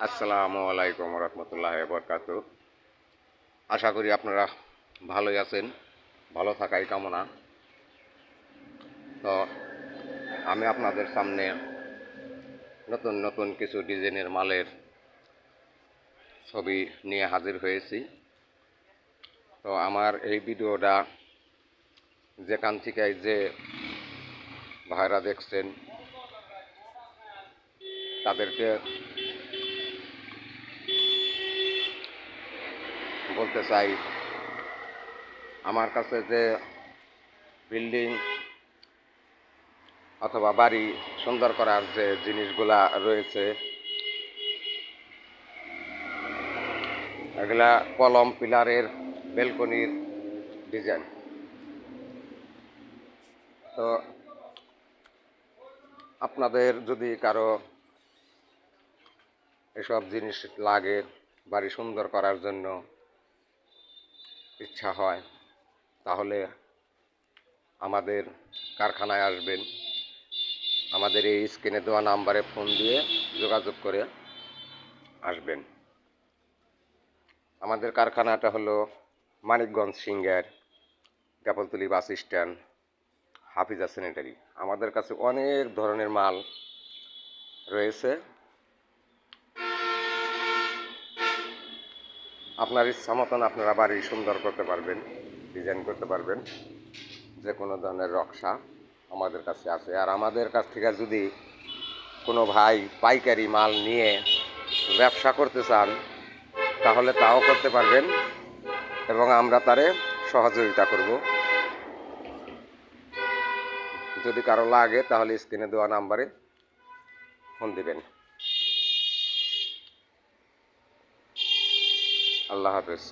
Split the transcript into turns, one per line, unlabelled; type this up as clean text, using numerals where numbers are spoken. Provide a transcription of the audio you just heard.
আসসালামু আলাইকুম রহমতুল্লাহ বরকাতু। আশা করি আপনারা ভালোই আছেন, ভালো থাকাই কামনা। তো আমি আপনাদের সামনে নতুন নতুন কিছু ডিজাইনের মালের ছবি নিয়ে হাজির হয়েছি। তো আমার এই ভিডিওটা যেখান থেকে যে ভাইরা দেখছেন তাদেরকে বলতে চাই, আমার কাছে যে বিল্ডিং অথবা বাড়ি সুন্দর করার যে জিনিসগুলা রয়েছে, এগুলা কলম, পিলারের, বেলকনির ডিজাইন। তো আপনাদের যদি কারো এসব জিনিস লাগে, বাড়ি সুন্দর করার জন্য ইচ্ছা হয়, তাহলে আমাদের কারখানায় আসবেন। আমাদের এই স্ক্রিনে দেওয়া নাম্বারে ফোন দিয়ে যোগাযোগ করে আসবেন। আমাদের কারখানাটা হলো মানিকগঞ্জ সিংহের Gabtoli bus stand, Hafiza sanitary. আমাদের কাছে অনেক ধরনের মাল রয়েছে। আপনার ইচ্ছা মতন আপনারা বাড়ি সুন্দর করতে পারবেন, ডিজাইন করতে পারবেন। যে কোনো ধরনের নকশা আমাদের কাছে আছে। আর আমাদের কাছ থেকে যদি কোনো ভাই পাইকারি মাল নিয়ে ব্যবসা করতে চান, তাহলে তাও করতে পারবেন এবং আমরা তারে সহযোগিতা করব। যদি কারো লাগে তাহলে স্ক্রিনে দেওয়া নাম্বারে ফোন দিবেন। আল্লাহ হাফেজ।